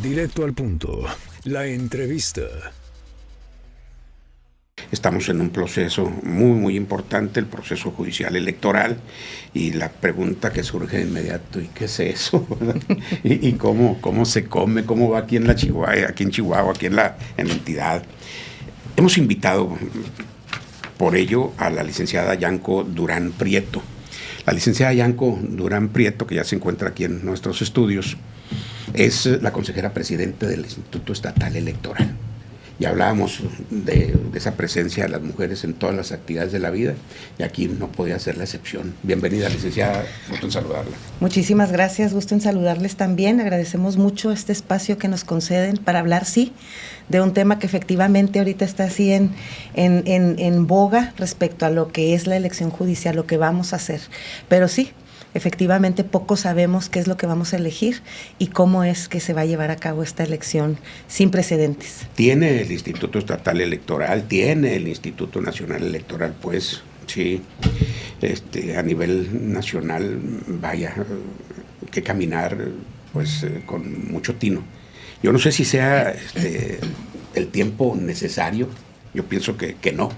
Directo al punto. La entrevista. Estamos en un proceso muy importante, el proceso judicial electoral, y la pregunta que surge de inmediato, ¿y qué es eso? ¿Y cómo se come? ¿Cómo va aquí en Chihuahua, aquí en la entidad? Hemos invitado por ello a la licenciada Yanko Durán Prieto. La licenciada Yanko Durán Prieto, que ya se encuentra aquí en nuestros estudios, es la consejera presidente del Instituto Estatal Electoral. Ya hablábamos de esa presencia de las mujeres en todas las actividades de la vida, y aquí no podía ser la excepción. Bienvenida, licenciada, gusto en saludarla. Muchísimas gracias, gusto en saludarles también. Agradecemos mucho este espacio que nos conceden para hablar, sí, de un tema que efectivamente ahorita está así en boga respecto a lo que es la elección judicial, lo que vamos a hacer. Pero sí, efectivamente poco sabemos qué es lo que vamos a elegir y cómo es que se va a llevar a cabo esta elección sin precedentes. Tiene el Instituto Estatal Electoral, tiene el Instituto Nacional Electoral, pues, sí, a nivel nacional, vaya, que caminar, pues, con mucho tino. Yo no sé si sea el tiempo necesario, yo pienso que no,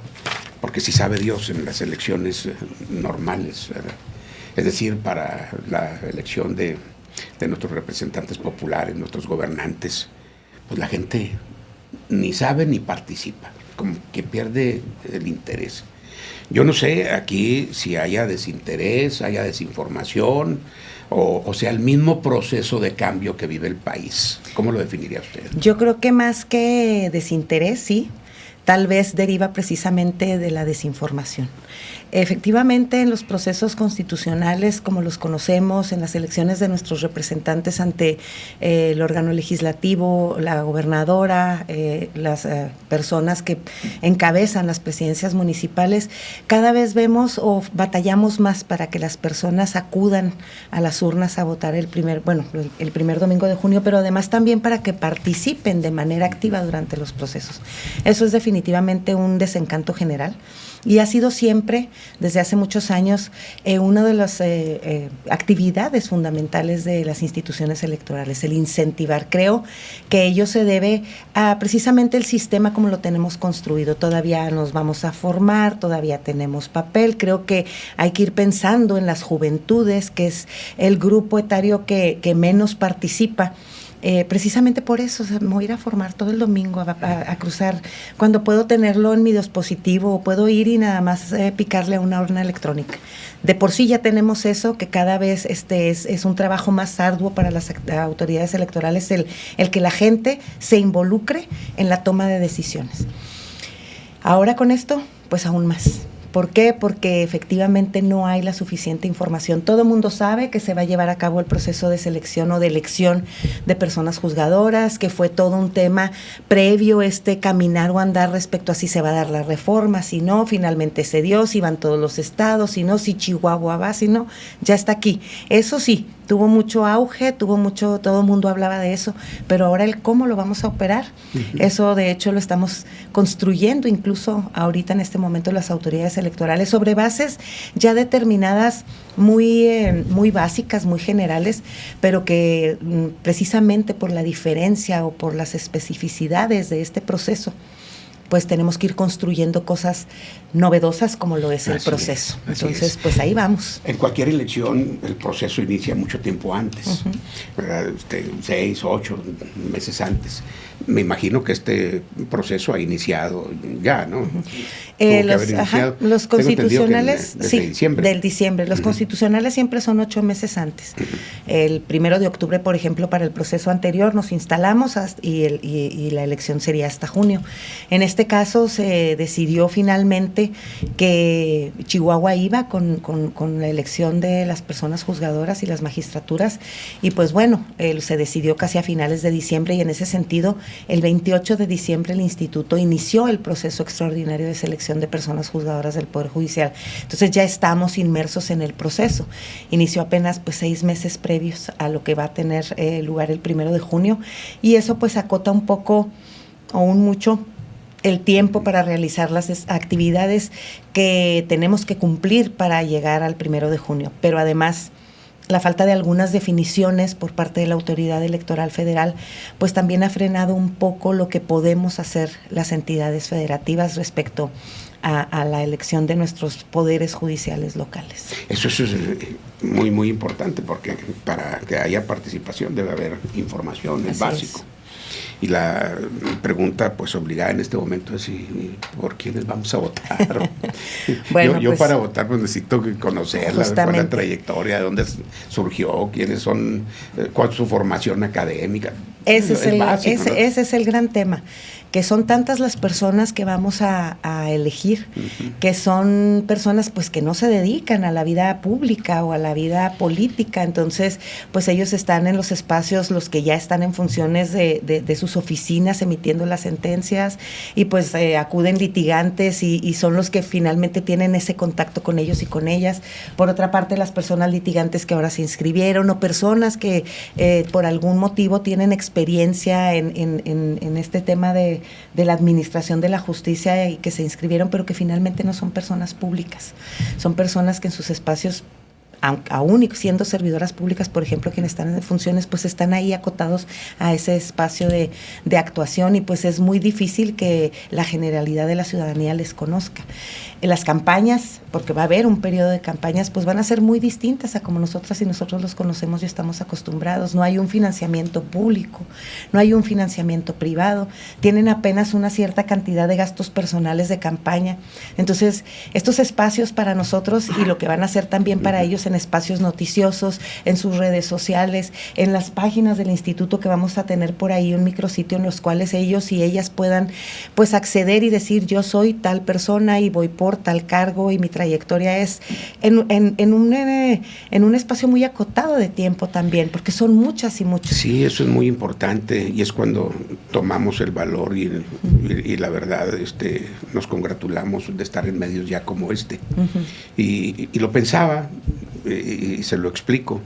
porque si sabe Dios en las elecciones normales, ¿verdad? Es decir, para la elección de nuestros representantes populares, nuestros gobernantes, pues la gente ni sabe ni participa, como que pierde el interés. Yo no sé aquí si haya desinterés, haya desinformación, o sea, el mismo proceso de cambio que vive el país. ¿Cómo lo definiría usted? Yo creo que más que desinterés, sí, tal vez deriva precisamente de la desinformación. Efectivamente, en los procesos constitucionales, como los conocemos, en las elecciones de nuestros representantes ante el órgano legislativo, la gobernadora, las personas que encabezan las presidencias municipales, cada vez vemos o batallamos más para que las personas acudan a las urnas a votar el primer domingo de junio, pero además también para que participen de manera activa durante los procesos. Eso es definitivamente un desencanto general. Y ha sido siempre, desde hace muchos años, una de las actividades fundamentales de las instituciones electorales, el incentivar. Creo que ello se debe a precisamente el sistema como lo tenemos construido. Todavía nos vamos a formar, todavía tenemos papel. Creo que hay que ir pensando en las juventudes, que es el grupo etario que menos participa. Precisamente por eso, o sea, me voy a ir a formar todo el domingo a cruzar, cuando puedo tenerlo en mi dispositivo o puedo ir y nada más picarle a una urna electrónica. De por sí ya tenemos eso, que cada vez es un trabajo más arduo para las autoridades electorales, el que la gente se involucre en la toma de decisiones. Ahora con esto, pues aún más. ¿Por qué? Porque efectivamente no hay la suficiente información. Todo el mundo sabe que se va a llevar a cabo el proceso de selección o de elección de personas juzgadoras, que fue todo un tema previo, caminar o andar respecto a si se va a dar la reforma, si no, finalmente se dio, si van todos los estados, si no, si Chihuahua va, si no, ya está aquí. Eso sí, tuvo mucho auge, todo el mundo hablaba de eso, pero ahora el cómo lo vamos a operar, eso de hecho lo estamos construyendo incluso ahorita en este momento las autoridades electorales sobre bases ya determinadas muy básicas, muy generales, pero que precisamente por la diferencia o por las especificidades de este proceso, pues tenemos que ir construyendo cosas novedosas como lo es el proceso. Entonces, pues ahí vamos. En cualquier elección el proceso inicia mucho tiempo antes, ¿verdad? 6, 8 meses antes. Me imagino que este proceso ha iniciado ya, ¿no? Los constitucionales, desde diciembre. Del diciembre. Los constitucionales siempre son 8 meses antes. El 1 de octubre, por ejemplo, para el proceso anterior nos instalamos y la elección sería hasta junio. En este caso se decidió finalmente que Chihuahua iba con la elección de las personas juzgadoras y las magistraturas, y pues bueno, se decidió casi a finales de diciembre, y en ese sentido el 28 de diciembre el instituto inició el proceso extraordinario de selección de personas juzgadoras del Poder Judicial. Entonces ya estamos inmersos en el proceso. Inició apenas 6 meses previos a lo que va a tener lugar el 1 de junio, y eso pues acota un poco o un mucho el tiempo para realizar las actividades que tenemos que cumplir para llegar al 1 de junio. Pero además la falta de algunas definiciones por parte de la Autoridad Electoral Federal, pues también ha frenado un poco lo que podemos hacer las entidades federativas respecto a la elección de nuestros poderes judiciales locales. Eso es muy, muy importante, porque para que haya participación debe haber información, es básico. Y la pregunta pues obligada en este momento es ¿por quiénes vamos a votar? Bueno, yo pues, para votar pues necesito conocerla, cuál es la trayectoria, de dónde surgió, quiénes son, cuál es su formación académica. Ese es el gran tema, que son tantas las personas que vamos a elegir, que son personas pues que no se dedican a la vida pública o a la vida política. Entonces pues ellos están en los espacios, los que ya están en funciones de sus oficinas emitiendo las sentencias, y pues acuden litigantes y son los que finalmente tienen ese contacto con ellos y con ellas. Por otra parte, las personas litigantes que ahora se inscribieron, o personas que por algún motivo tienen experiencia en este tema de la administración de la justicia y que se inscribieron, pero que finalmente no son personas públicas. Son personas que en sus espacios, aún siendo servidoras públicas, por ejemplo, quienes están en funciones, pues están ahí acotados a ese espacio de actuación, y pues es muy difícil que la generalidad de la ciudadanía les conozca. En las campañas, porque va a haber un periodo de campañas, pues van a ser muy distintas a como nosotras y nosotros los conocemos y estamos acostumbrados. No hay un financiamiento público, no hay un financiamiento privado, tienen apenas una cierta cantidad de gastos personales de campaña. Entonces, estos espacios para nosotros, y lo que van a hacer también para ellos en espacios noticiosos, en sus redes sociales, en las páginas del instituto, que vamos a tener por ahí un micrositio en los cuales ellos y ellas puedan pues acceder y decir: yo soy tal persona y voy por tal cargo, y mi trayectoria es en un espacio muy acotado de tiempo también, porque son muchas y muchos. Sí, eso es muy importante, y es cuando tomamos el valor y la verdad nos congratulamos de estar en medios ya como este. Y lo pensaba, y se lo explico.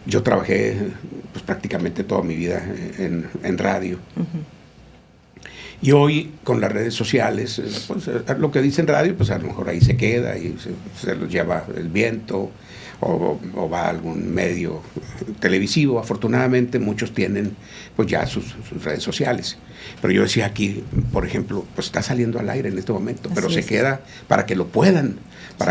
Yo trabajé pues prácticamente toda mi vida en radio. Y hoy con las redes sociales, pues lo que dice en radio, pues a lo mejor ahí se queda y se lo lleva el viento, o va a algún medio televisivo. Afortunadamente muchos tienen pues ya sus redes sociales. Pero yo decía aquí, por ejemplo, pues está saliendo al aire en este momento, pero se queda para que lo puedan,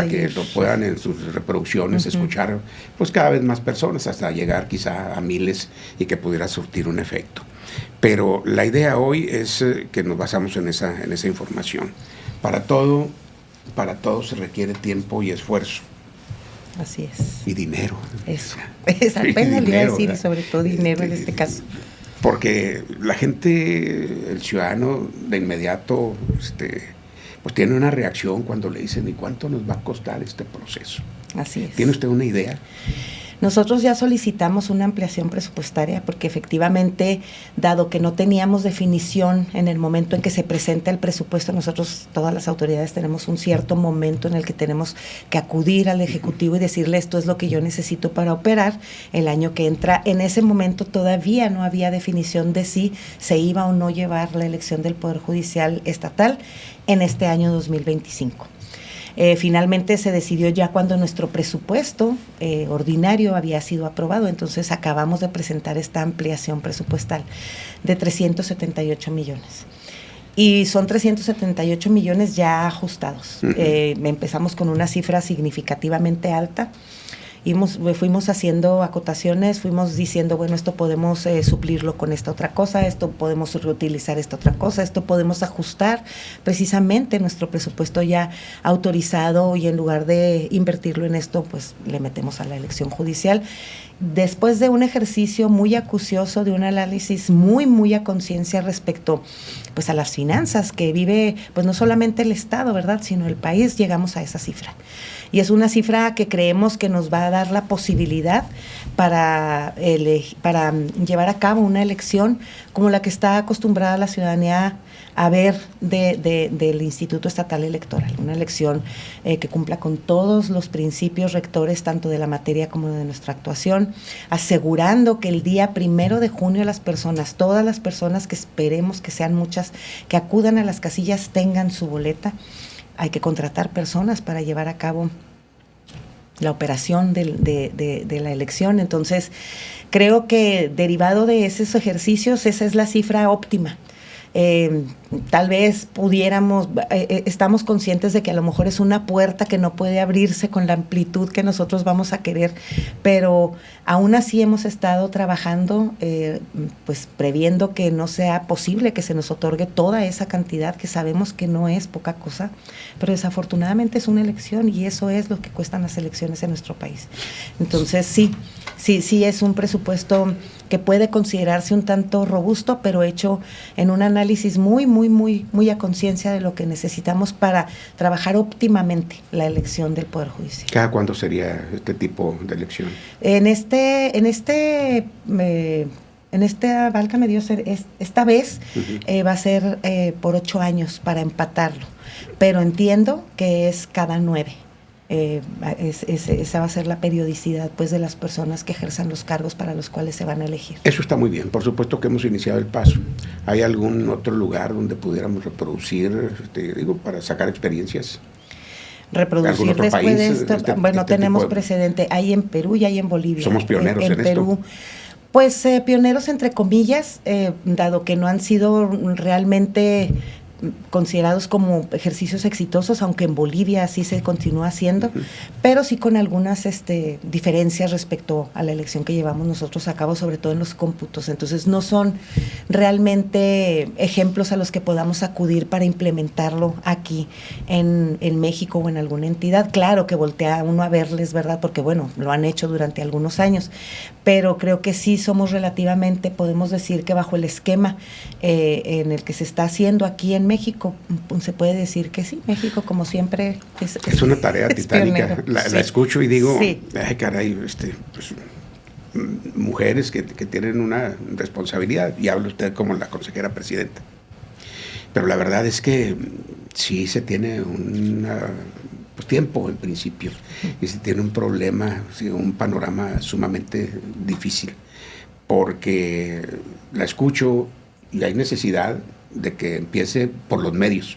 que lo puedan en sus reproducciones escuchar pues cada vez más personas, hasta llegar quizá a miles, y que pudiera surtir un efecto. Pero la idea hoy es que nos basamos en esa información. Para todo se requiere tiempo y esfuerzo. Así es. Y dinero. Eso. Es apenas le iba a decir, y sobre todo dinero en este caso. Porque la gente, el ciudadano, de inmediato, pues tiene una reacción cuando le dicen: ¿y cuánto nos va a costar este proceso? Así es. ¿Tiene usted una idea? Nosotros ya solicitamos una ampliación presupuestaria, porque efectivamente, dado que no teníamos definición en el momento en que se presenta el presupuesto, nosotros, todas las autoridades, tenemos un cierto momento en el que tenemos que acudir al Ejecutivo y decirle: esto es lo que yo necesito para operar el año que entra. En ese momento todavía no había definición de si se iba o no llevar la elección del Poder Judicial estatal en este año 2025. Finalmente se decidió ya cuando nuestro presupuesto ordinario había sido aprobado. Entonces acabamos de presentar esta ampliación presupuestal de 378 millones. Y son 378 millones ya ajustados. Empezamos con una cifra significativamente alta. Fuimos haciendo acotaciones, fuimos diciendo: bueno, esto podemos suplirlo con esta otra cosa, esto podemos reutilizar esta otra cosa, esto podemos ajustar precisamente nuestro presupuesto ya autorizado, y en lugar de invertirlo en esto, pues le metemos a la elección judicial. Después de un ejercicio muy acucioso, de un análisis muy a conciencia respecto pues a las finanzas que vive pues no solamente el Estado, ¿verdad?, sino el país, llegamos a esa cifra. Y es una cifra que creemos que nos va a dar la posibilidad para llevar a cabo una elección como la que está acostumbrada la ciudadanía a ver del Instituto Estatal Electoral, una elección que cumpla con todos los principios rectores, tanto de la materia como de nuestra actuación, asegurando que el día 1 de junio las personas, todas las personas, que esperemos que sean muchas, que acudan a las casillas, tengan su boleta. Hay que contratar personas para llevar a cabo la operación de la elección. Entonces, creo que derivado de esos ejercicios, esa es la cifra óptima. Tal vez pudiéramos, estamos conscientes de que a lo mejor es una puerta que no puede abrirse con la amplitud que nosotros vamos a querer, pero aún así hemos estado trabajando, pues previendo que no sea posible que se nos otorgue toda esa cantidad, que sabemos que no es poca cosa, pero desafortunadamente es una elección y eso es lo que cuestan las elecciones en nuestro país. Entonces sí es un presupuesto que puede considerarse un tanto robusto, pero hecho en un análisis muy a conciencia de lo que necesitamos para trabajar óptimamente la elección del Poder Judicial. ¿Cada cuándo sería este tipo de elección? Válgame Dios, esta vez va a ser por 8 años para empatarlo, pero entiendo que es cada 9. Esa va a ser la periodicidad pues de las personas que ejerzan los cargos para los cuales se van a elegir. Eso está muy bien, por supuesto que hemos iniciado el paso. ¿Hay algún otro lugar donde pudiéramos reproducir, para sacar experiencias? Reproducir después país, de esto, tenemos precedente, hay en Perú y hay en Bolivia. Somos pioneros en Perú, esto. Pues pioneros entre comillas, dado que no han sido realmente considerados como ejercicios exitosos, aunque en Bolivia sí se continúa haciendo, pero sí con algunas diferencias respecto a la elección que llevamos nosotros a cabo, sobre todo en los cómputos. Entonces no son realmente ejemplos a los que podamos acudir para implementarlo aquí en México o en alguna entidad. Claro que voltea uno a verles, ¿verdad? Porque bueno, lo han hecho durante algunos años, pero creo que sí somos relativamente, podemos decir que bajo el esquema en el que se está haciendo aquí en México, se puede decir que sí, México como siempre es una tarea titánica. La escucho y digo, sí. Ay caray, pues, mujeres que tienen una responsabilidad, y habla usted como la consejera presidenta. Pero la verdad es que sí se tiene tiempo en principio, y se tiene un problema, un panorama sumamente difícil, porque la escucho y hay necesidad de que empiece por los medios.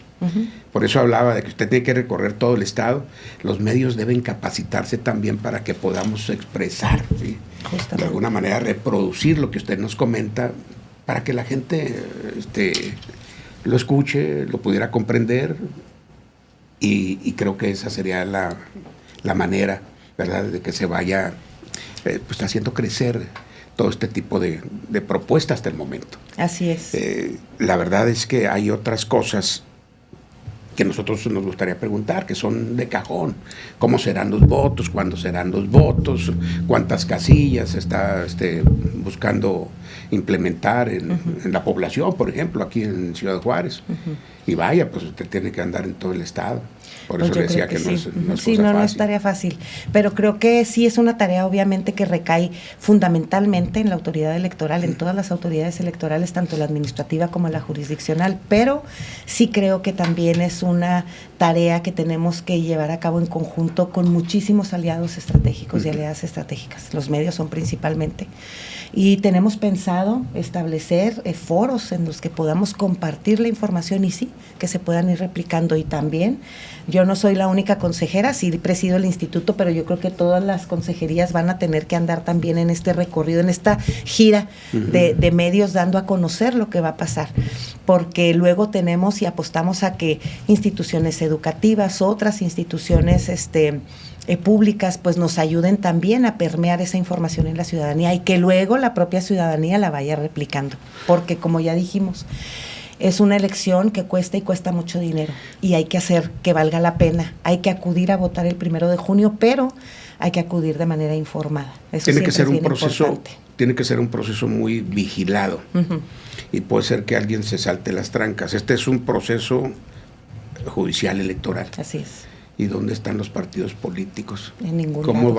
Por eso hablaba de que usted tiene que recorrer todo el estado. Los medios deben capacitarse también para que podamos expresar, ¿sí? De alguna manera reproducir lo que usted nos comenta, para que la gente lo escuche, lo pudiera comprender, y creo que esa sería la manera, ¿verdad?, de que se vaya pues haciendo crecer todo este tipo de propuestas hasta el momento. Así es. La verdad es que hay otras cosas que nosotros nos gustaría preguntar, que son de cajón. ¿Cómo serán los votos? ¿Cuándo serán los votos? ¿Cuántas casillas está buscando implementar en la población, por ejemplo, aquí en Ciudad Juárez? Y vaya, pues usted tiene que andar en todo el estado. Por eso le decía que no es cosa fácil. No es tarea fácil, pero creo que sí es una tarea obviamente que recae fundamentalmente en la autoridad electoral, en todas las autoridades electorales, tanto la administrativa como la jurisdiccional, pero sí creo que también es una tarea que tenemos que llevar a cabo en conjunto con muchísimos aliados estratégicos y aliadas estratégicas. Los medios son principalmente. Y tenemos pensado establecer foros en los que podamos compartir la información y sí, que se puedan ir replicando. Y también, yo no soy la única consejera, sí presido el instituto, pero yo creo que todas las consejerías van a tener que andar también en este recorrido, en esta gira de medios, dando a conocer lo que va a pasar. Porque luego tenemos y apostamos a que instituciones educativas, otras instituciones públicas, pues nos ayuden también a permear esa información en la ciudadanía y que luego la propia ciudadanía la vaya replicando, porque como ya dijimos, es una elección que cuesta y cuesta mucho dinero y hay que hacer que valga la pena, hay que acudir a votar el 1 de junio, pero hay que acudir de manera informada. Eso tiene que ser un proceso importante. Tiene que ser un proceso muy vigilado y puede ser que alguien se salte las trancas. Este es un proceso judicial electoral. Así es. ¿Y dónde están los partidos políticos? En ningún ¿Cómo lado.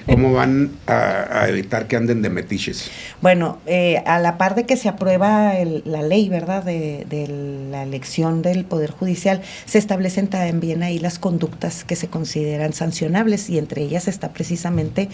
cómo van a evitar que anden de metiches? Bueno, a la par de que se aprueba la ley, ¿verdad?, de la elección del Poder Judicial, se establecen también ahí las conductas que se consideran sancionables y entre ellas está precisamente,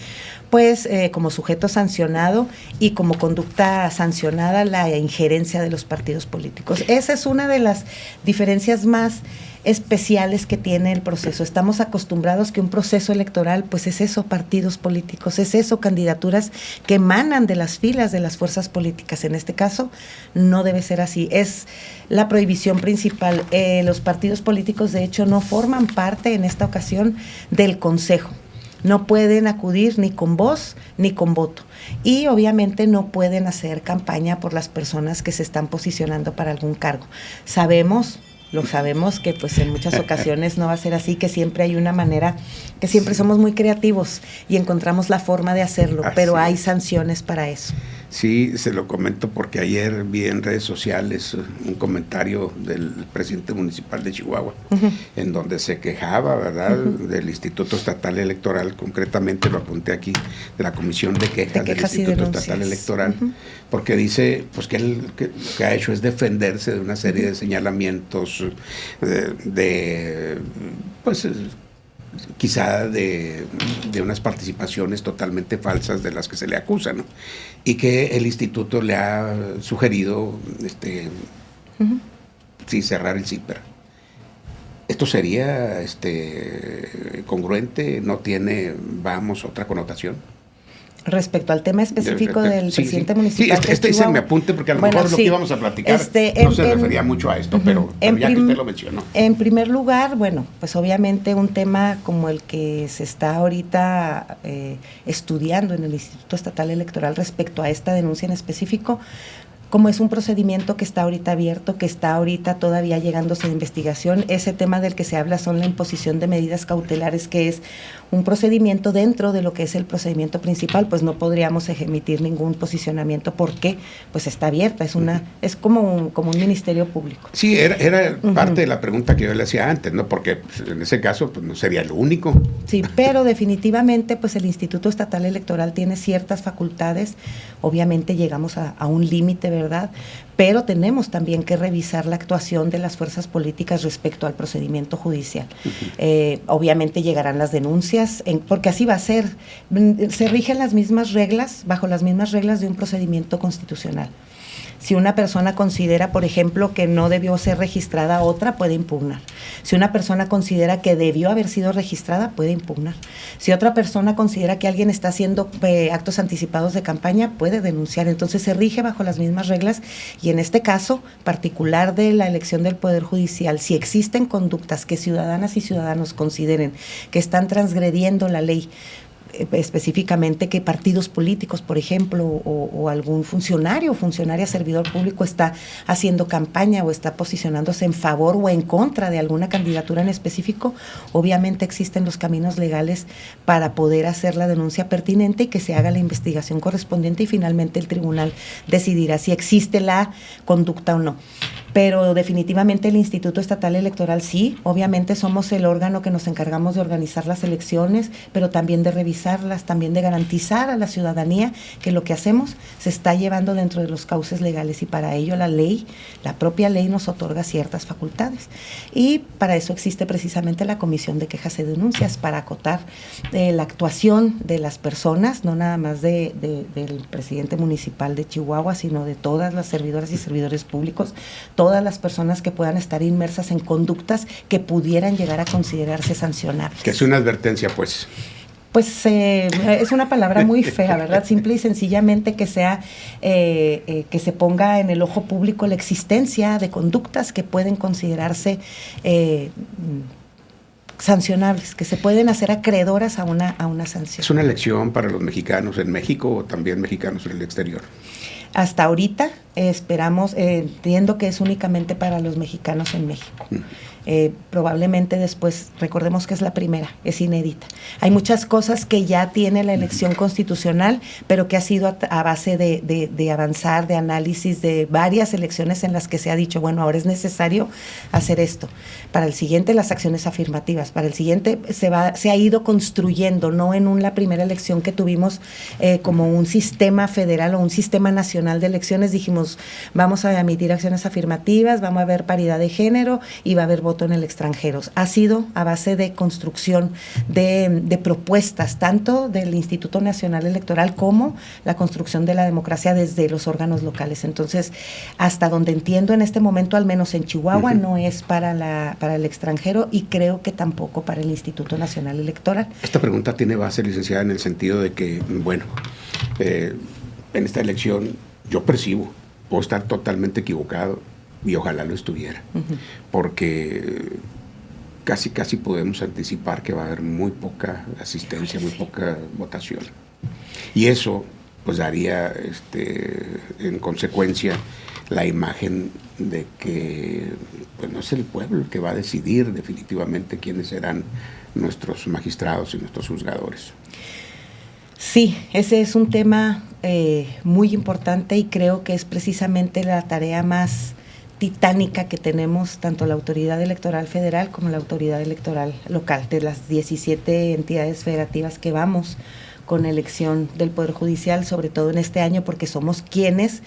pues, como sujeto sancionado y como conducta sancionada la injerencia de los partidos políticos. Esa es una de las diferencias más especiales que tiene el proceso. Estamos acostumbrados que un proceso electoral, pues es eso, partidos políticos, es eso, candidaturas que emanan de las filas de las fuerzas políticas. En este caso, no debe ser así. Es la prohibición principal. Los partidos políticos, de hecho, no forman parte en esta ocasión del Consejo. No pueden acudir ni con voz ni con voto. Y obviamente no pueden hacer campaña por las personas que se están posicionando para algún cargo. Lo sabemos que pues en muchas ocasiones no va a ser así, que siempre hay una manera, que siempre somos muy creativos y encontramos la forma de hacerlo, pero hay sanciones para eso. Sí, se lo comento porque ayer vi en redes sociales un comentario del presidente municipal de Chihuahua, en donde se quejaba, ¿verdad?, del Instituto Estatal Electoral, concretamente lo apunté aquí, de la Comisión de Quejas del Instituto Estatal Electoral, porque dice pues que él que ha hecho es defenderse de una serie de señalamientos pues quizá de unas participaciones totalmente falsas de las que se le acusa, ¿no? Y que el instituto le ha sugerido sí, cerrar el CIPER. ¿Esto sería congruente? ¿No tiene, otra connotación? Respecto al tema específico del presidente municipal. Sí, se me apunte porque a lo mejor lo que íbamos a platicar no se refería mucho a esto, pero ya que usted lo mencionó. En primer lugar, bueno, pues obviamente un tema como el que se está ahorita estudiando en el Instituto Estatal Electoral respecto a esta denuncia en específico, como es un procedimiento que está ahorita abierto, que está ahorita todavía llegándose a investigación, ese tema del que se habla son la imposición de medidas cautelares, que es un procedimiento dentro de lo que es el procedimiento principal, pues no podríamos emitir ningún posicionamiento porque pues está abierta, es como un ministerio público. Sí, era parte de la pregunta que yo le hacía antes, ¿no? Porque pues, en ese caso pues no sería lo único. Sí, pero definitivamente pues el Instituto Estatal Electoral tiene ciertas facultades, obviamente llegamos a un límite, ¿verdad? Pero tenemos también que revisar la actuación de las fuerzas políticas respecto al procedimiento judicial. Obviamente llegarán las denuncias, porque así va a ser. Se rigen las mismas reglas, bajo las mismas reglas de un procedimiento constitucional. Si una persona considera, por ejemplo, que no debió ser registrada otra, puede impugnar. Si una persona considera que debió haber sido registrada, puede impugnar. Si otra persona considera que alguien está haciendo actos anticipados de campaña, puede denunciar. Entonces se rige bajo las mismas reglas y en este caso particular de la elección del Poder Judicial, si existen conductas que ciudadanas y ciudadanos consideren que están transgrediendo la ley, específicamente que partidos políticos, por ejemplo, o algún funcionaria, servidor público está haciendo campaña o está posicionándose en favor o en contra de alguna candidatura en específico, obviamente existen los caminos legales para poder hacer la denuncia pertinente y que se haga la investigación correspondiente y finalmente el tribunal decidirá si existe la conducta o no. Pero definitivamente el Instituto Estatal Electoral sí, obviamente somos el órgano que nos encargamos de organizar las elecciones, pero también de revisarlas, también de garantizar a la ciudadanía que lo que hacemos se está llevando dentro de los cauces legales y para ello la propia ley nos otorga ciertas facultades. Y para eso existe precisamente la Comisión de Quejas y Denuncias, para acotar la actuación de las personas, no nada más del presidente municipal de Chihuahua, sino de todas las servidoras y servidores públicos, todas las personas que puedan estar inmersas en conductas que pudieran llegar a considerarse sancionables. Que es una advertencia, pues. Pues es una palabra muy fea, ¿verdad? Simple y sencillamente que sea, que se ponga en el ojo público la existencia de conductas que pueden considerarse sancionables, que se pueden hacer acreedoras a una sanción. ¿Es una elección para los mexicanos en México o también mexicanos en el exterior? Hasta ahorita esperamos, entiendo que es únicamente para los mexicanos en México. Probablemente después, recordemos que es la primera, es inédita. Hay muchas cosas que ya tiene la elección constitucional, pero que ha sido a base de avanzar, de análisis, de varias elecciones en las que se ha dicho, bueno, ahora es necesario hacer esto. Para el siguiente, las acciones afirmativas. Para el siguiente, se ha ido construyendo, no en la primera elección que tuvimos como un sistema federal o un sistema nacional de elecciones, dijimos, vamos a emitir acciones afirmativas, vamos a haber paridad de género y va a haber voto voto en el extranjero. Ha sido a base de construcción de propuestas, tanto del Instituto Nacional Electoral como la construcción de la democracia desde los órganos locales. Entonces, hasta donde entiendo en este momento, al menos en Chihuahua, no es para el extranjero y creo que tampoco para el Instituto Nacional Electoral. Esta pregunta tiene base, licenciada, en el sentido de que, bueno, en esta elección yo percibo, puedo estar totalmente equivocado y ojalá lo estuviera, porque casi podemos anticipar que va a haber muy poca asistencia, muy poca votación. Y eso pues daría en consecuencia la imagen de que pues, no es el pueblo el que va a decidir definitivamente quiénes serán nuestros magistrados y nuestros juzgadores. Sí, ese es un tema muy importante y creo que es precisamente la tarea más titánica que tenemos tanto la autoridad electoral federal como la autoridad electoral local, de las 17 entidades federativas que vamos con elección del Poder Judicial, sobre todo en este año, porque somos quienes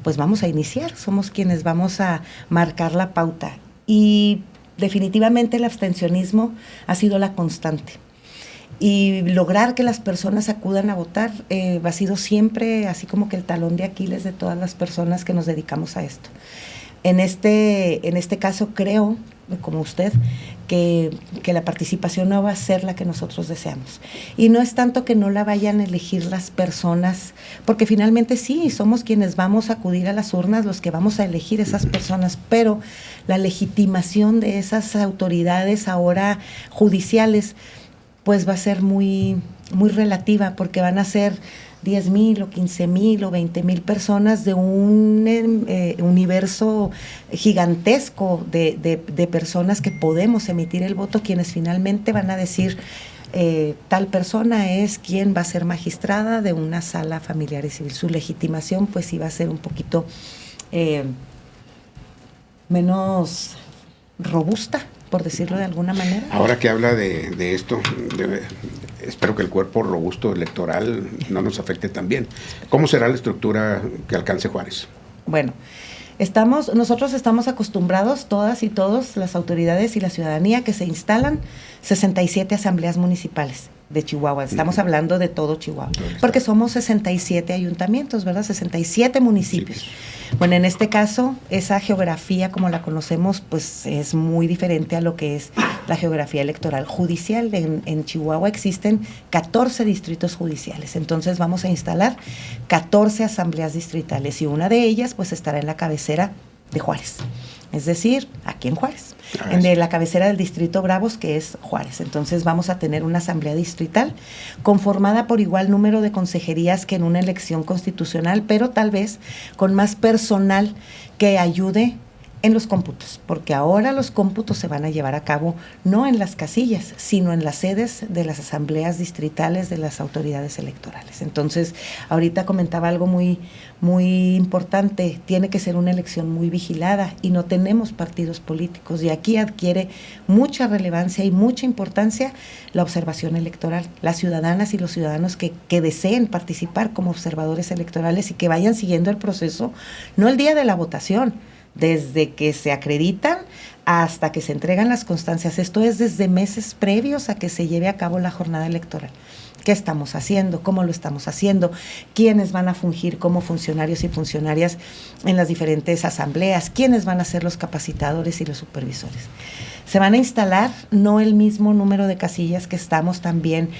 pues vamos a iniciar, somos quienes vamos a marcar la pauta. Y definitivamente el abstencionismo ha sido la constante. Y lograr que las personas acudan a votar ha sido siempre así como que el talón de Aquiles de todas las personas que nos dedicamos a esto. En este caso creo, como usted, que la participación no va a ser la que nosotros deseamos. Y no es tanto que no la vayan a elegir las personas, porque finalmente sí, somos quienes vamos a acudir a las urnas, los que vamos a elegir esas personas, pero la legitimación de esas autoridades ahora judiciales pues va a ser muy, muy relativa, porque van a ser 10,000 o 15,000 o 20,000 personas de un universo gigantesco de personas que podemos emitir el voto, quienes finalmente van a decir tal persona es quien va a ser magistrada de una sala familiar y civil. Su legitimación pues sí va a ser un poquito menos robusta, por decirlo de alguna manera. Ahora que habla de esto, espero que el cuerpo robusto electoral no nos afecte también. ¿Cómo será la estructura que alcance Juárez? Bueno, nosotros estamos acostumbrados, todas y todos, las autoridades y la ciudadanía, que se instalan 67 asambleas municipales de Chihuahua. Estamos hablando de todo Chihuahua, porque somos 67 ayuntamientos, ¿verdad? 67 municipios. Bueno, en este caso, esa geografía como la conocemos, pues es muy diferente a lo que es la geografía electoral judicial. En Chihuahua existen 14 distritos judiciales, entonces vamos a instalar 14 asambleas distritales y una de ellas pues estará en la cabecera de Juárez. Es decir, aquí en Juárez, en la cabecera del distrito Bravos, que es Juárez. Entonces vamos a tener una asamblea distrital conformada por igual número de consejerías que en una elección constitucional, pero tal vez con más personal que ayude en los cómputos, porque ahora los cómputos se van a llevar a cabo no en las casillas, sino en las sedes de las asambleas distritales de las autoridades electorales. Entonces, ahorita comentaba algo muy, muy importante, tiene que ser una elección muy vigilada y no tenemos partidos políticos, y aquí adquiere mucha relevancia y mucha importancia la observación electoral, las ciudadanas y los ciudadanos que deseen participar como observadores electorales y que vayan siguiendo el proceso, no el día de la votación, desde que se acreditan hasta que se entregan las constancias. Esto es desde meses previos a que se lleve a cabo la jornada electoral. ¿Qué estamos haciendo? ¿Cómo lo estamos haciendo? ¿Quiénes van a fungir como funcionarios y funcionarias en las diferentes asambleas? ¿Quiénes van a ser los capacitadores y los supervisores? Se van a instalar no el mismo número de casillas que estamos también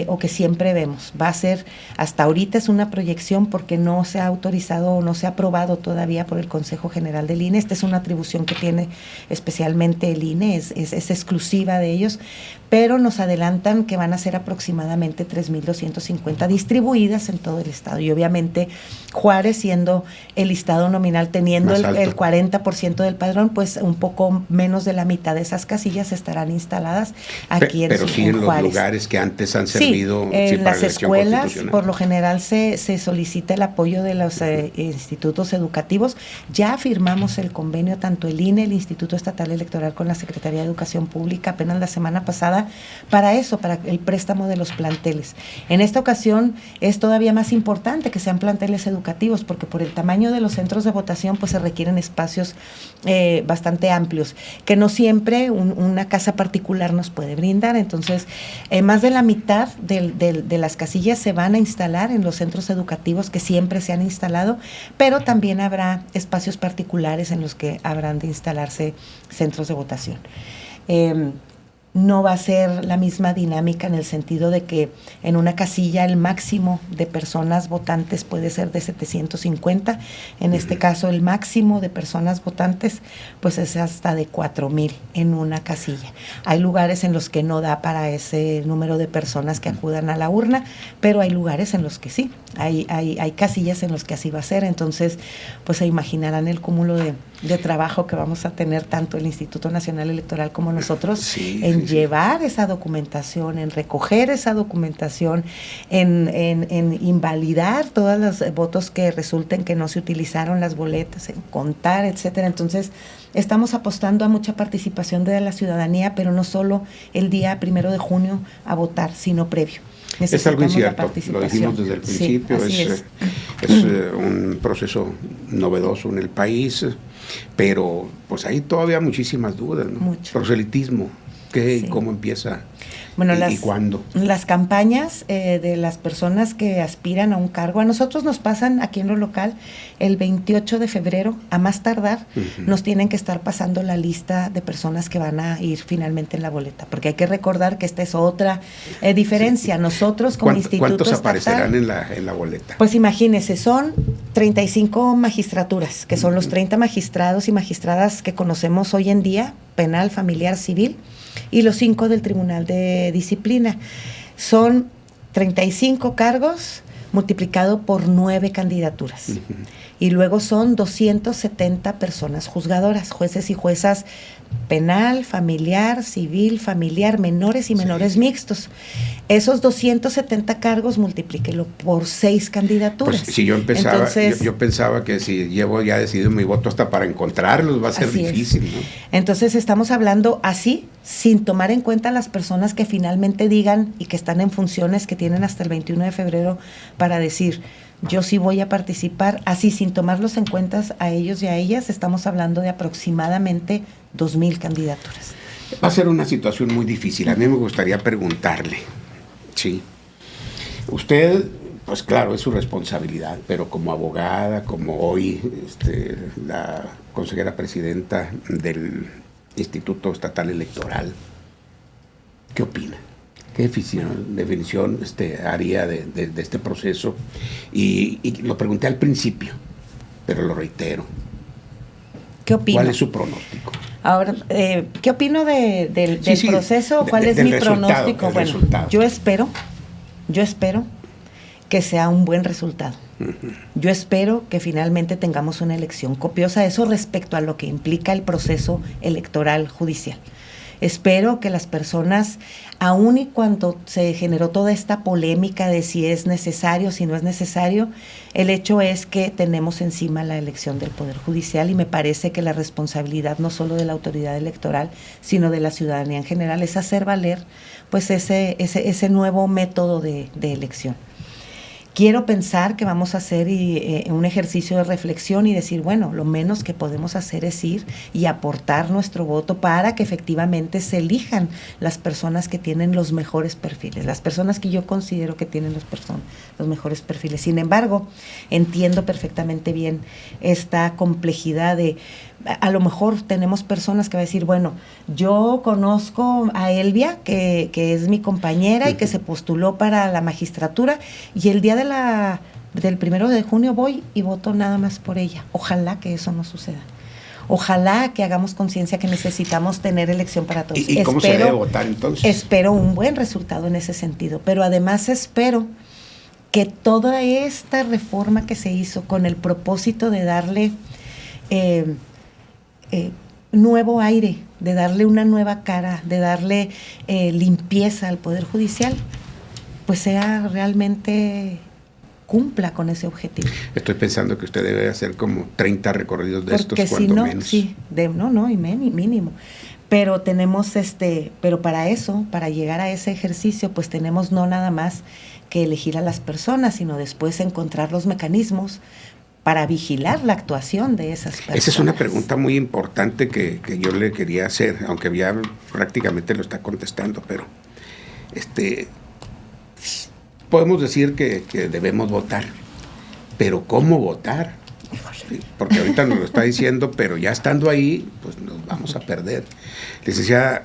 o que siempre vemos. Va a ser, hasta ahorita es una proyección porque no se ha autorizado o no se ha aprobado todavía por el Consejo General del INE. Esta es una atribución que tiene especialmente el INE, es exclusiva de ellos, pero nos adelantan que van a ser aproximadamente 3,250 distribuidas en todo el estado. Y obviamente Juárez, siendo el listado nominal, teniendo el 40% del padrón, pues un poco menos de la mitad de esas casillas estarán instaladas aquí en Juárez. Pero sí en los lugares que antes han servido. Sí, en para las escuelas, por lo general se solicita el apoyo de los institutos educativos. Ya firmamos el convenio, tanto el INE, el Instituto Estatal Electoral, con la Secretaría de Educación Pública, apenas la semana pasada, para eso, para el préstamo de los planteles. En esta ocasión es todavía más importante que sean planteles educativos, porque por el tamaño de los centros de votación pues se requieren espacios bastante amplios, que no siempre siempre una casa particular nos puede brindar. Entonces, más de la mitad de las casillas se van a instalar en los centros educativos que siempre se han instalado, pero también habrá espacios particulares en los que habrán de instalarse centros de votación. No va a ser la misma dinámica en el sentido de que en una casilla el máximo de personas votantes puede ser de 750. En este caso, el máximo de personas votantes pues es hasta de 4,000 en una casilla. Hay lugares en los que no da para ese número de personas que acudan a la urna, pero hay lugares en los que sí. Hay casillas en los que así va a ser. Entonces, pues se imaginarán el cúmulo de trabajo que vamos a tener tanto el Instituto Nacional Electoral como nosotros en llevar esa documentación, en recoger esa documentación, en invalidar todos los votos que resulten que no se utilizaron las boletas, en contar, etcétera. Entonces, estamos apostando a mucha participación de la ciudadanía, pero no solo el día 1 de junio a votar, sino previo. Es algo incierto, lo dijimos desde el principio, sí, es un proceso novedoso en el país, pero pues hay todavía muchísimas dudas, ¿no? Mucho. Proselitismo, ¿qué, cómo empieza? Bueno, ¿Y cuándo? Las campañas de las personas que aspiran a un cargo, a nosotros nos pasan aquí en lo local el 28 de febrero, a más tardar, nos tienen que estar pasando la lista de personas que van a ir finalmente en la boleta, porque hay que recordar que esta es otra diferencia. Nosotros como instituto ¿Cuántos estatal, aparecerán en la boleta? Pues imagínense, son 35 magistraturas, que son los 30 magistrados y magistradas que conocemos hoy en día, penal, familiar, civil, y los 5 del Tribunal de Disciplina. Son 35 cargos multiplicado por 9 candidaturas. Y luego son 270 personas juzgadoras, jueces y juezas penal, familiar, civil, familiar, menores y menores mixtos. Esos 270 cargos multiplíquelo por 6 candidaturas. Pues si yo empezaba, entonces, yo pensaba que si llevo ya decidido mi voto hasta para encontrarlos va a ser difícil, ¿no? Entonces estamos hablando así, sin tomar en cuenta las personas que finalmente digan y que están en funciones, que tienen hasta el 21 de febrero para decir, yo sí voy a participar, así sin tomarlos en cuenta a ellos y a ellas, estamos hablando de aproximadamente 2,000 candidaturas. Va a ser una situación muy difícil. A mí me gustaría preguntarle, sí, usted, pues claro, es su responsabilidad, pero como abogada, como hoy la consejera presidenta del Instituto Estatal Electoral, ¿qué opina? ¿Qué definición haría de este proceso? Y lo pregunté al principio, pero lo reitero. ¿Qué opino? ¿Cuál es su pronóstico? Ahora, ¿qué opino del proceso? ¿Cuál es mi pronóstico? Bueno, yo espero que sea un buen resultado. Yo espero que finalmente tengamos una elección copiosa, eso respecto a lo que implica el proceso electoral judicial. Espero que las personas, aun y cuando se generó toda esta polémica de si es necesario, si no es necesario, el hecho es que tenemos encima la elección del Poder Judicial y me parece que la responsabilidad no solo de la autoridad electoral, sino de la ciudadanía en general es hacer valer pues ese nuevo método de elección. Quiero pensar que vamos a hacer un ejercicio de reflexión y decir, bueno, lo menos que podemos hacer es ir y aportar nuestro voto para que efectivamente se elijan las personas que tienen los mejores perfiles, las personas que yo considero que tienen los mejores perfiles. Sin embargo, entiendo perfectamente bien esta complejidad de, a lo mejor tenemos personas que van a decir, bueno, yo conozco a Elvia, que es mi compañera y que se postuló para la magistratura, y el día del 1 de junio voy y voto nada más por ella. Ojalá que eso no suceda. Ojalá que hagamos conciencia que necesitamos tener elección para todos. ¿Y cómo se debe votar entonces? Espero un buen resultado en ese sentido, pero además espero que toda esta reforma que se hizo con el propósito de darle nuevo aire, de darle una nueva cara, de darle limpieza al Poder Judicial, pues sea realmente cumpla con ese objetivo. Estoy pensando que usted debe hacer como 30 recorridos de porque estos, cuando menos. Sí, y mínimo. Pero tenemos pero para eso, para llegar a ese ejercicio, pues tenemos no nada más que elegir a las personas, sino después encontrar los mecanismos para vigilar la actuación de esas personas. Esa es una pregunta muy importante que yo le quería hacer, aunque ya prácticamente lo está contestando, pero podemos decir que debemos votar, pero ¿cómo votar? Sí, porque ahorita nos lo está diciendo, pero ya estando ahí, pues nos vamos a perder. Les decía,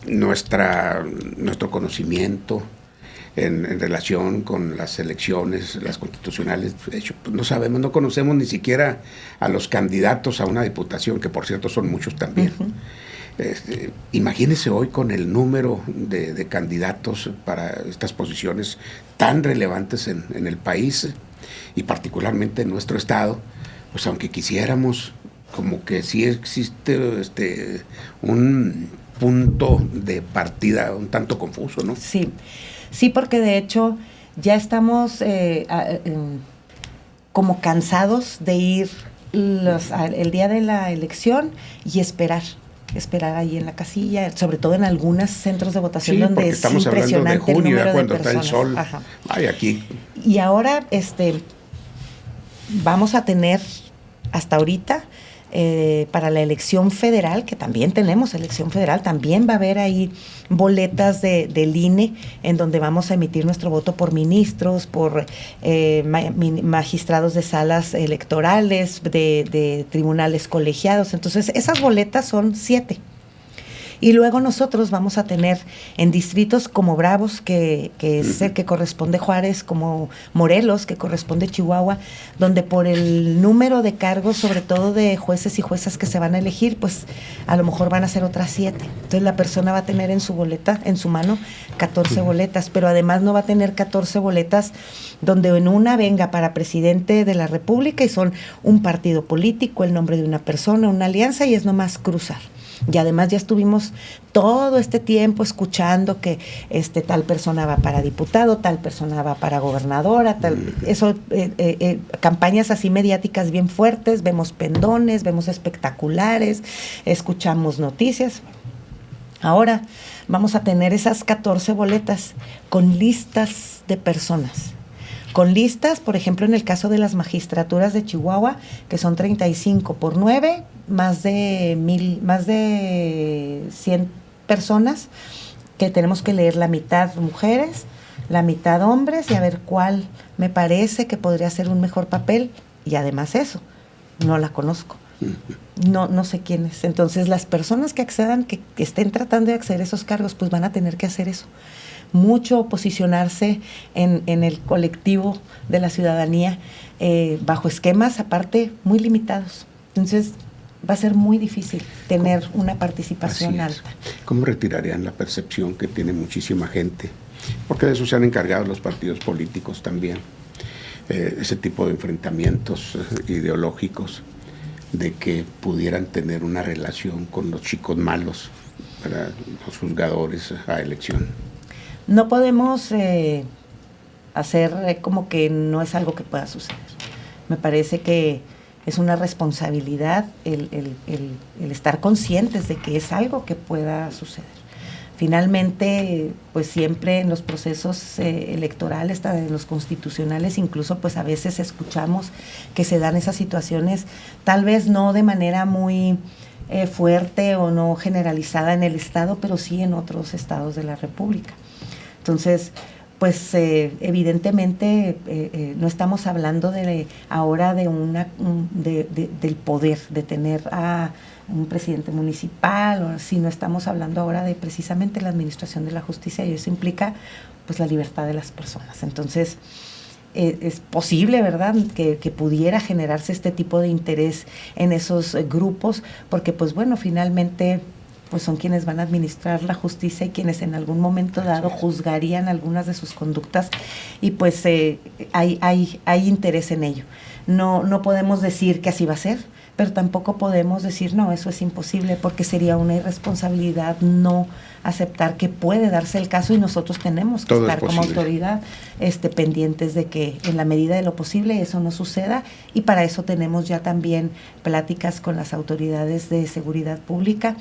nuestro conocimiento en relación con las elecciones, las constitucionales, de hecho, pues no sabemos, no conocemos ni siquiera a los candidatos a una diputación, que por cierto son muchos también. Uh-huh. Imagínese hoy con el número de candidatos para estas posiciones tan relevantes en el país y particularmente en nuestro estado, pues aunque quisiéramos, como que sí existe un punto de partida un tanto confuso, ¿no? Sí, porque de hecho ya estamos como cansados de ir el día de la elección y esperar ahí en la casilla, sobre todo en algunos centros de votación, donde es impresionante el número de personas. Está el sol. Ay, aquí. Y ahora vamos a tener hasta ahorita para la elección federal, que también tenemos elección federal, también va a haber ahí boletas del INE en donde vamos a emitir nuestro voto por ministros, por magistrados de salas electorales, de tribunales colegiados. Entonces, esas boletas son 7. Y luego nosotros vamos a tener en distritos como Bravos, que es el que corresponde Juárez, como Morelos, que corresponde Chihuahua, donde por el número de cargos, sobre todo de jueces y juezas que se van a elegir, pues a lo mejor van a ser otras 7. Entonces la persona va a tener en su boleta, en su mano, 14 boletas, pero además no va a tener 14 boletas donde en una venga para presidente de la República y son un partido político, el nombre de una persona, una alianza, y es nomás cruzar. Y además ya estuvimos todo este tiempo escuchando que tal persona va para diputado, tal persona va para gobernadora, campañas así mediáticas bien fuertes, vemos pendones, vemos espectaculares, escuchamos noticias. Ahora vamos a tener esas 14 boletas con listas de personas. Con listas, por ejemplo, en el caso de las magistraturas de Chihuahua, que son 35 por 9, más de 100 personas, que tenemos que leer la mitad mujeres, la mitad hombres, y a ver cuál me parece que podría ser un mejor papel. Y además eso, no la conozco. No sé quién es. Entonces, las personas que accedan, que estén tratando de acceder a esos cargos, pues van a tener que hacer eso. Mucho posicionarse en el colectivo de la ciudadanía bajo esquemas aparte muy limitados. Entonces va a ser muy difícil tener una participación alta. ¿Cómo retirarían la percepción que tiene muchísima gente? Porque de eso se han encargado los partidos políticos también, ese tipo de enfrentamientos ideológicos, de que pudieran tener una relación con los chicos malos, para los juzgadores a elección. No podemos hacer como que no es algo que pueda suceder. Me parece que es una responsabilidad el estar conscientes de que es algo que pueda suceder. Finalmente, pues siempre en los procesos electorales, en los constitucionales, incluso pues a veces escuchamos que se dan esas situaciones, tal vez no de manera muy fuerte o no generalizada en el Estado, pero sí en otros estados de la República. Entonces, pues evidentemente no estamos hablando ahora del poder, de tener a un presidente municipal, sino estamos hablando ahora de precisamente la administración de la justicia, y eso implica pues la libertad de las personas. Entonces, es posible, ¿verdad?, que pudiera generarse este tipo de interés en esos grupos, porque pues bueno, finalmente pues son quienes van a administrar la justicia y quienes en algún momento dado juzgarían algunas de sus conductas, y pues hay interés en ello. No podemos decir que así va a ser, pero tampoco podemos decir, no, eso es imposible, porque sería una irresponsabilidad no aceptar que puede darse el caso, y nosotros tenemos que estar como autoridad pendientes de que en la medida de lo posible eso no suceda, y para eso tenemos ya también pláticas con las autoridades de seguridad pública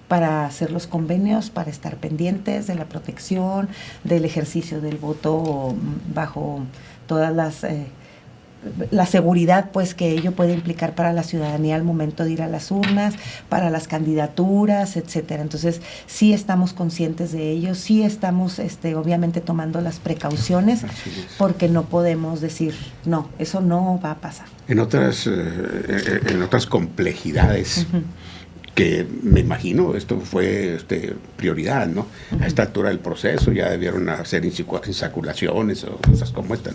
para hacer los convenios, para estar pendientes de la protección, del ejercicio del voto bajo todas las la seguridad pues que ello puede implicar para la ciudadanía al momento de ir a las urnas, para las candidaturas, etcétera. Entonces, sí estamos conscientes de ello, sí estamos obviamente tomando las precauciones, porque no podemos decir, no, eso no va a pasar. En otras complejidades, que me imagino esto fue prioridad, ¿no? A esta altura del proceso ya debieron hacer insaculaciones o cosas como estas.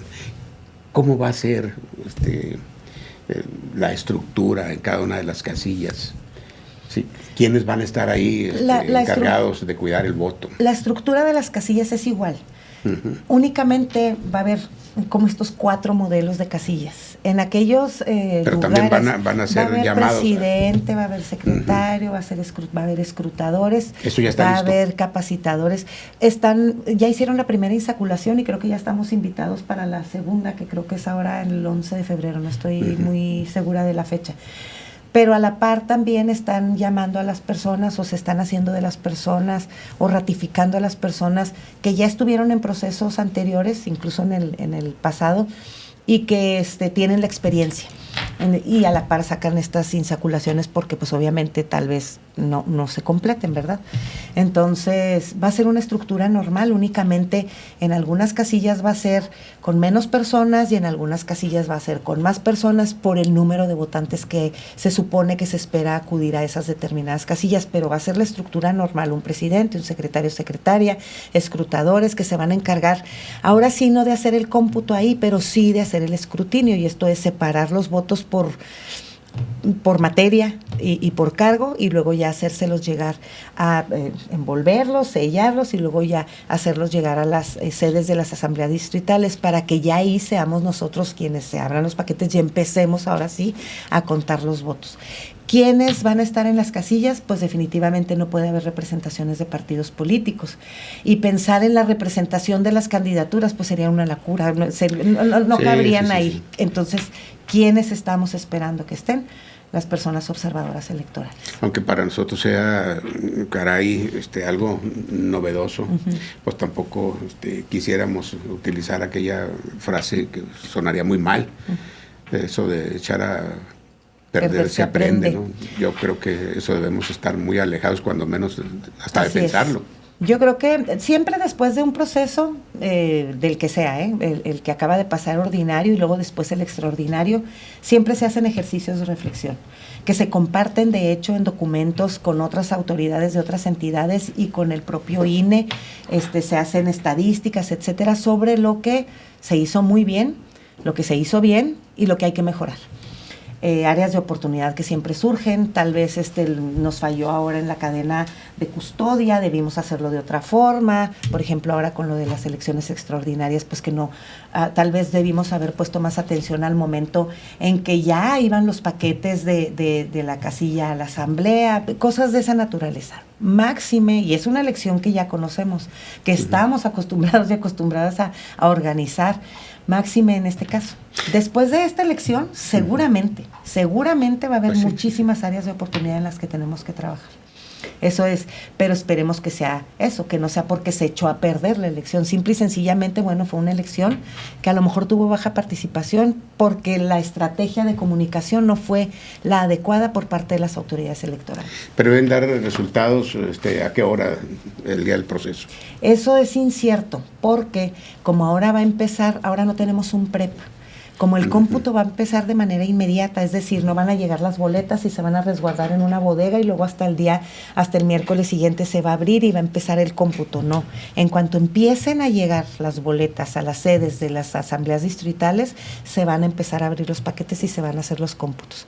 ¿Cómo va a ser la estructura en cada una de las casillas? ¿Sí? ¿Quiénes van a estar ahí encargados de cuidar el voto? La estructura de las casillas es igual. Únicamente va a haber como estos 4 modelos de casillas. En aquellos pero lugares también van a ser va a haber llamados. Presidente, va a haber secretario, va a haber escrutadores, eso ya está va listo. a haber capacitadores. Ya hicieron la primera insaculación y creo que ya estamos invitados para la segunda, que creo que es ahora el 11 de febrero, no estoy muy segura de la fecha. Pero a la par también están llamando a las personas o se están haciendo de las personas o ratificando a las personas que ya estuvieron en procesos anteriores, incluso en el pasado, y que tienen la experiencia. Y a la par sacan estas insaculaciones porque pues obviamente tal vez no se completen, ¿verdad? Entonces va a ser una estructura normal, únicamente en algunas casillas va a ser con menos personas y en algunas casillas va a ser con más personas por el número de votantes que se supone que se espera acudir a esas determinadas casillas, pero va a ser la estructura normal, un presidente, un secretario, secretaria, escrutadores que se van a encargar, ahora sí no de hacer el cómputo ahí, pero sí de hacer el escrutinio, y esto es separar los votos por materia y por cargo, y luego ya hacérselos llegar a envolverlos, sellarlos y luego ya hacerlos llegar a las sedes de las asambleas distritales para que ya ahí seamos nosotros quienes se abran los paquetes y empecemos ahora sí a contar los votos. ¿Quiénes van a estar en las casillas? Pues definitivamente no puede haber representaciones de partidos políticos. Y pensar en la representación de las candidaturas, pues sería una locura, no cabrían ahí. Sí. Entonces, ¿quiénes estamos esperando que estén? Las personas observadoras electorales. Aunque para nosotros sea, caray, algo novedoso, pues tampoco quisiéramos utilizar aquella frase que sonaría muy mal, eso de echar a perder se aprende, ¿no? Yo creo que eso debemos estar muy alejados, cuando menos hasta así de pensarlo. Yo creo que siempre después de un proceso, del que sea, el que acaba de pasar ordinario y luego después el extraordinario, siempre se hacen ejercicios de reflexión, que se comparten de hecho en documentos con otras autoridades de otras entidades y con el propio INE, se hacen estadísticas, etcétera, sobre lo que se hizo muy bien, lo que se hizo bien y lo que hay que mejorar. Áreas de oportunidad que siempre surgen, tal vez nos falló ahora en la cadena de custodia, debimos hacerlo de otra forma, por ejemplo ahora con lo de las elecciones extraordinarias, pues que no, tal vez debimos haber puesto más atención al momento en que ya iban los paquetes de la casilla a la asamblea, cosas de esa naturaleza. Máxime, y es una elección que ya conocemos, que estamos acostumbrados y acostumbradas a organizar, máxime en este caso. Después de esta elección, seguramente va a haber muchísimas áreas de oportunidad en las que tenemos que trabajar. Eso es, pero esperemos que sea eso, que no sea porque se echó a perder la elección. Simple y sencillamente, fue una elección que a lo mejor tuvo baja participación porque la estrategia de comunicación no fue la adecuada por parte de las autoridades electorales. Pero deben dar resultados, ¿a qué hora el día del proceso? Eso es incierto, porque como ahora va a empezar, ahora no tenemos un PREP. Como el cómputo va a empezar de manera inmediata, es decir, no van a llegar las boletas y se van a resguardar en una bodega y luego hasta el miércoles siguiente se va a abrir y va a empezar el cómputo. No, en cuanto empiecen a llegar las boletas a las sedes de las asambleas distritales, se van a empezar a abrir los paquetes y se van a hacer los cómputos.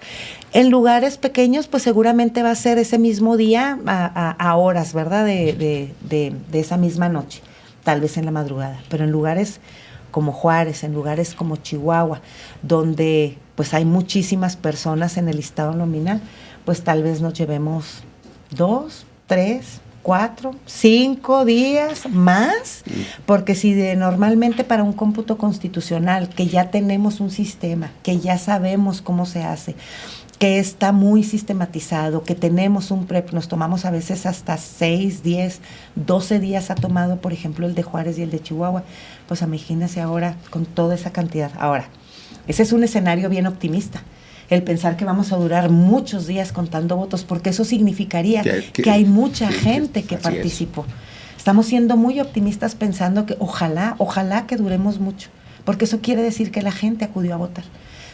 En lugares pequeños, pues seguramente va a ser ese mismo día a horas, ¿verdad?, de esa misma noche, tal vez en la madrugada, pero en lugares como Juárez, en lugares como Chihuahua, donde pues hay muchísimas personas en el listado nominal, pues tal vez nos llevemos 2, 3, 4, 5 días más, porque si normalmente para un cómputo constitucional, que ya tenemos un sistema, que ya sabemos cómo se hace, que está muy sistematizado, que tenemos un PREP, nos tomamos a veces hasta 6, 10, 12 días ha tomado, por ejemplo, el de Juárez y el de Chihuahua, pues imagínense ahora con toda esa cantidad. Ahora, Ese es un escenario bien optimista, el pensar que vamos a durar muchos días contando votos, porque eso significaría que hay mucha gente que participó. Estamos siendo muy optimistas pensando que ojalá que duremos mucho, porque eso quiere decir que la gente acudió a votar.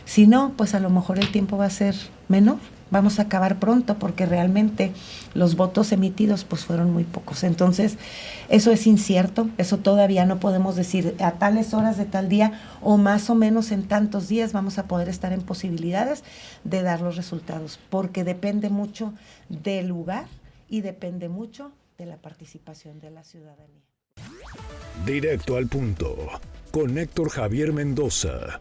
Si no, pues a lo mejor el tiempo va a ser menor, vamos a acabar pronto, porque realmente los votos emitidos pues fueron muy pocos. Entonces, eso es incierto, eso todavía no podemos decir a tales horas de tal día o más o menos en tantos días vamos a poder estar en posibilidades de dar los resultados, porque depende mucho del lugar y depende mucho de la participación de la ciudadanía. Directo al punto, con Héctor Javier Mendoza.